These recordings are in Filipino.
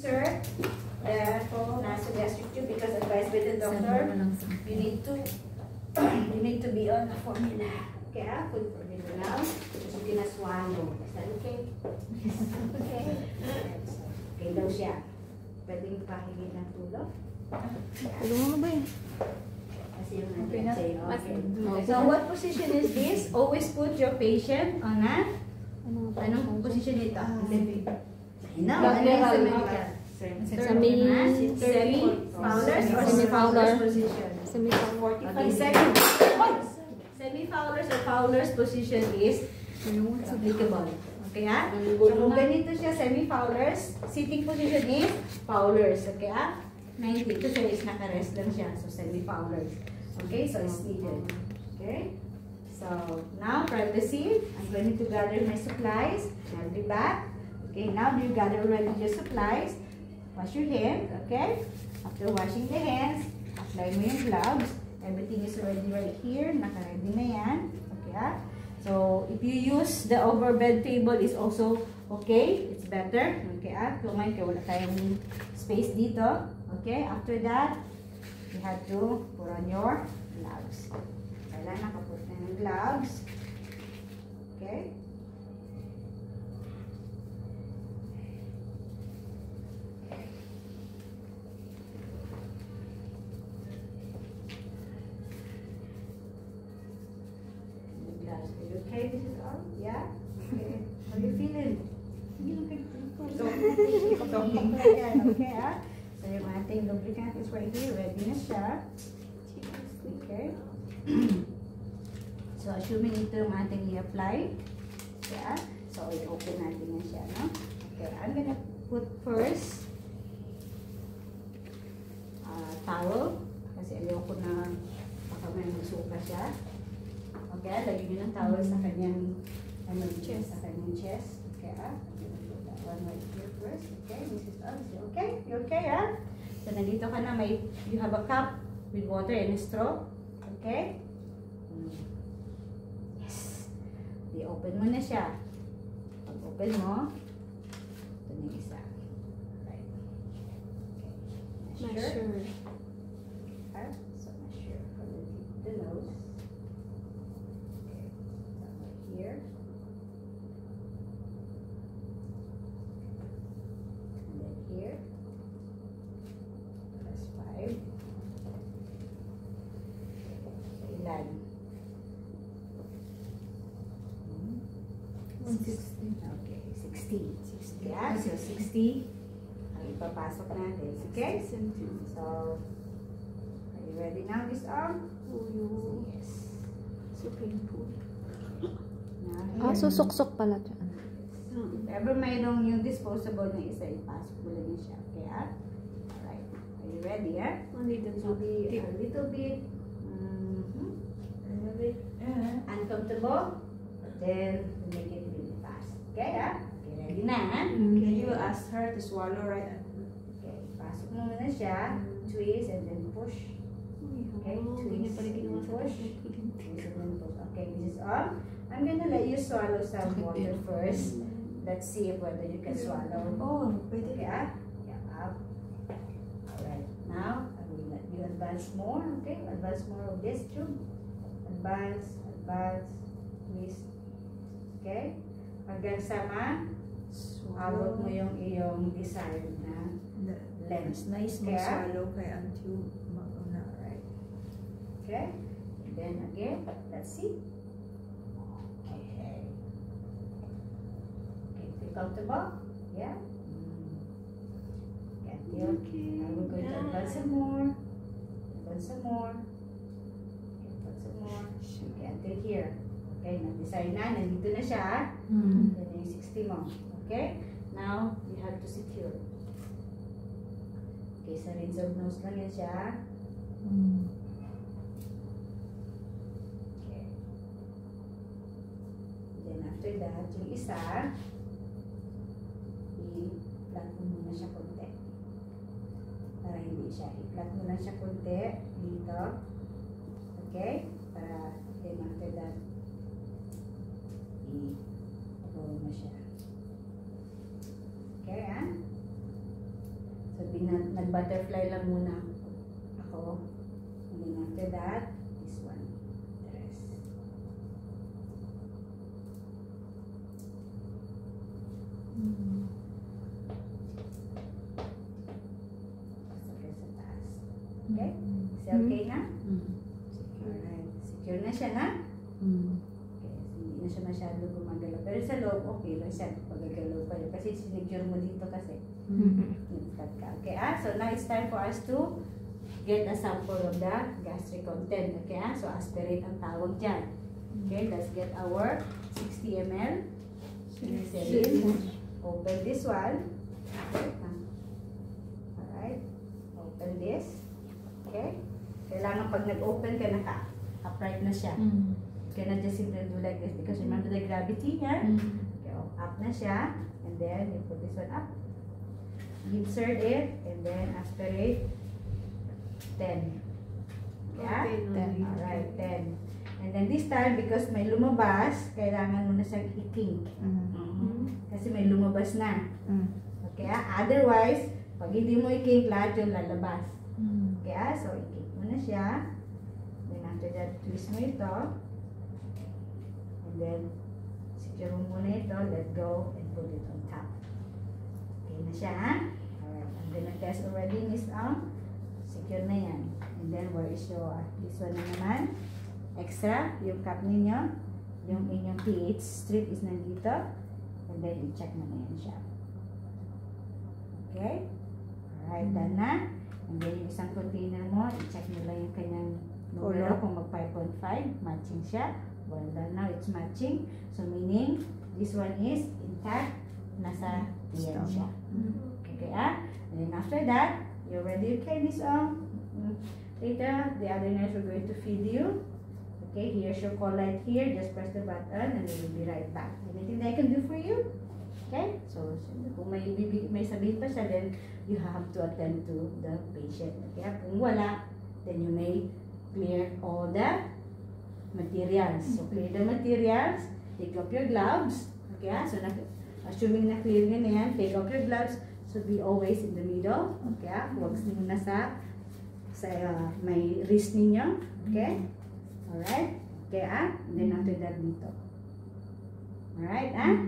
Sir, therefore, nasogastric tube because advised by the doctor, you need to be on a formula. Okay, food formula now. So, you can swallow. Is that okay? Okay. Okay daw siya. Pwedeng pahingi ng tulog. Tulungan mo ba yun? Kasi yung nandiyan sa'yo. Okay. So, what position is this? Always put your patient on a anong position ito? Semi-Fowlers or semi-Fowlers position? Semi-Fowlers. Semi-Fowlers or Fowlers position is applicable. Okay, So, kung ganito siya, semi-Fowlers, sitting position is Fowlers. Okay, 90. Kasi is naka-rest lang siya. So, semi-Fowlers. Okay, so it's needed. Okay. So, now, privacy. I'm going to gather my supplies. I'll be back. Okay, now you gather already your supplies. Wash your hands, okay? After washing the hands, apply mo yung gloves. Everything is already right here. Naka-ready na yan. Okay, So, if you use the overbed table is also okay. It's better. Okay, Kung ngayon wala tayong space dito. Okay, after that, you have to put on your gloves. Kailangan nakaput na ng gloves. Okay? Okay, this is all? Yeah? Okay. How are you feeling? Okay, So, yung ating lubricant is right here. Ready na siya. Okay. So, assuming ito yung ating i-apply. Yeah. So, i-open natin na siya, no? Okay, I'm gonna put first towel. Kasi ayoko na baka may magsuka siya. Okay, lagyan nyo ng towel sa kanyang chest. Sa kanyang chest. Okay, that one right here first. Okay, Mrs. Okay, you okay, So, nandito ka na, you have a cup with water and a straw. Okay? Yes. I-open mo na siya. Pag-open mo, ito na isa. Right. Okay. Measure. Okay, so measure from the nose. Here. And then here. That's 5. Ilan? 160. Okay, 60. 60. Yeah, so 60. Ang ipapasok natin. Okay? So, are you ready now, Miss Arm? Yes. So painful. Susuksok pala dyan. If ever mayroong yung disposable na isa, ipasok mo lang siya. Okay, Alright. Are you ready, So, be a little bit uncomfortable, but then make it really fast. Okay, Okay, ready na, Can you ask her to swallow right? Okay, pasok mo muna siya. Twist and then push. Okay, twist and then push. Twist and then push. Okay, this is all. I'm gonna let you swallow some water first. Let's see whether you can swallow. Oh, wait. Okay, Yeah, up. Alright, now I will let you advance more. Okay, advance more of this tube. Advance, twist. Okay, hanggang sa abot mo yung iyong desired na length. Nice Okay, swallow kay until mauna. Right. Okay, and then again, let's see. Feel comfortable? Yeah? Okay. Now we're going to advance some more. Advance some more. Advance some more. Okay, until here. Okay, na-design na. Nandito na siya. Then yung 60 mo. Okay? Now, you have to secure. Okay, sa rinse of nose lang yan siya. Okay. Then after that, yung isa, i-flat mo muna siya konti. Para hindi siya. I-flat mo lang siya konti dito. Okay? Para then after that, i-roll mo siya. Okay, nag-butterfly lang muna ako. And then after that, this one. Dress. Sakay sa taas. Okay? Is that okay na? Alright. Secure na siya na? Okay. Hindi na siya masyado gumagalaw. Pero sa loob, okay lang siya. Pagagalaw pa rin. Kasi sinigure mo dito kasi. Okay, so now it's time for us to get a sample of the gastric content. Okay, so aspirate ang tawag dyan. Okay, let's get our 60 ml penicillin. Open this one. Alright, open this. Okay, kailangan pag nag-open ka, naka-upright na siya. You cannot just simply do like this because remember the gravity here. Okay, up na siya, and then you put this one up. Insert it and then aspirate 10. Yeah? 10. Alright, 10. And then this time, because may lumabas, kailangan mo na siyang i-kink. Kasi may lumabas na. Okay? Otherwise, pag hindi mo i-kink, lahat yung lalabas. Okay? So, i-kink mo na siya. Then after that, twist mo ito. And then, secure mo muna ito, let go, and put it on top. Okay na siya, ha? Alright, I'm gonna test already, Miss Ang. Secure na yan. And then, where is your, this one na naman. Extra, yung cup ninyo. Yung inyong pH strip is nandito. And then, i-check mo na yan siya. Okay? Alright, done na. And then, yung isang container mo, i-check mo lang yung kanyang numero kung mag 5.5. Matching siya. Well done, now it's matching. So, meaning, this one is intact. Nasa diyan siya. Okay, ah? And then after that, you're ready. Okay, Miss Ong. Later, the other nurse are going to feed you. Okay, here's your call light here. Just press the button and we will be right back. Anything that I can do for you? Okay? So, kung may sabihin pa siya, then you have to attend to the patient. Okay? Kung wala, then you may clear all the materials. So, clear the materials. Take off your gloves. Okay? So, assuming na clear nyo na yan, take off your gloves. So, be always in the middle. Okay? Huwag muna sa may wrist ninyo. Okay? Alright? Okay, ah? And then after that, dito. Alright, ah?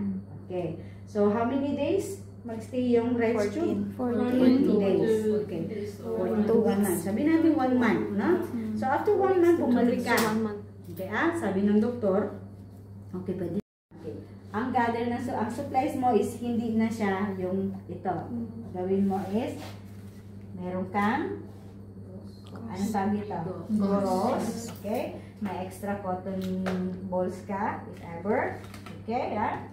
Okay. So, how many days magstay yung rice tube? 14 days. Okay. 14 to 1 month. Sabi natin 1 month, no? So, after 1 month, bumalik ka. Okay, ah? Sabi ng doktor, okay, pwede. Okay. Ang gather na, ang supplies mo is hindi na siya yung ito. Gawin mo is, meron kang, anong sabi ito? Gauze. Okay? May extra cotton balls ka, if ever. Okay, ah?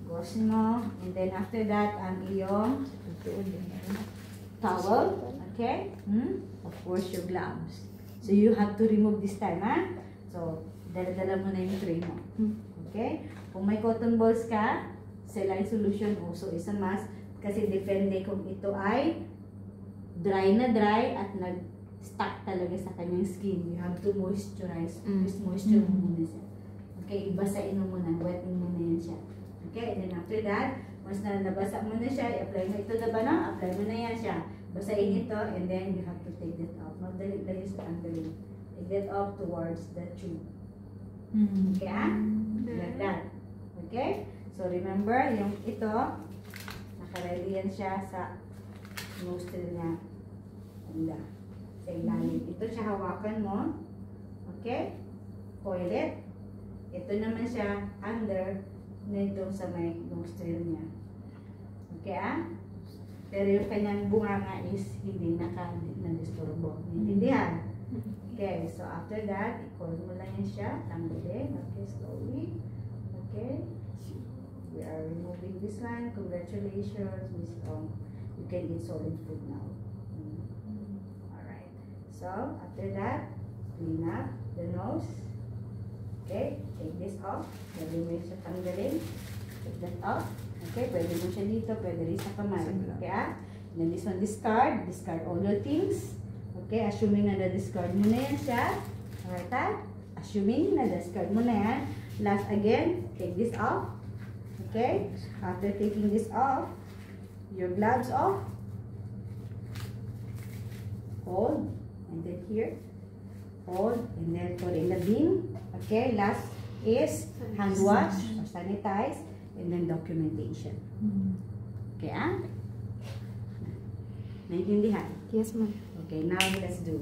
Gauze mo. And then after that, ang iyong towel. Okay? Of course, your gloves. So, you have to remove this time, ah? So, dala-dala mo na yung tray mo. Okay? Kung may cotton balls ka, saline solution also is a must. Kasi depende kung ito ay dry na dry at nag-stuck talaga sa kanyang skin. You have to moisturize. Just moisture mo muna siya. Okay? Ibasain mo muna. Wetin mo na yan siya. Okay? And then after that, once na nabasa mo na siya, i-apply mo ito na ba na? Apply mo na yan siya. Basain ito and then you have to take that off. Not dali sa tanggalin. Take that off towards the tube. Okay, ah? Like that. Okay? So, remember, yung ito, nakaready yan siya sa nostril niya. Sa ilalim. Ito siya hawakan mo. Okay? Coil it. Ito naman siya under nito sa may nostril niya. Okay, ah? Pero yung kanyang bunganga is hindi na-disturbo. Intindihan? Okay, so after that, i-coil mo lang yan siya. Tanggalin. Okay, slowly. Okay. We are removing this one. Congratulations, Miss Ong. You can eat solid food now. Alright. So, after that, clean up the nose. Okay, take this off. Pwede mo yung siya tanggalin. Take that off. Okay, pwede mo siya dito. Pwede rin sa kamay. Okay, ah? Then this one, discard. Discard all your things. Okay, assuming na na-discard mo na yan siya. Alright, ah? Assuming na na-discard mo na yan. Last again, take this off. Okay, after taking this off, your gloves off. hold, and then here, hold, and then put in the bin. Okay, last is hand wash or sanitize, and then documentation. Okay, Naintindihan? Yes, ma'am. Okay, now let's do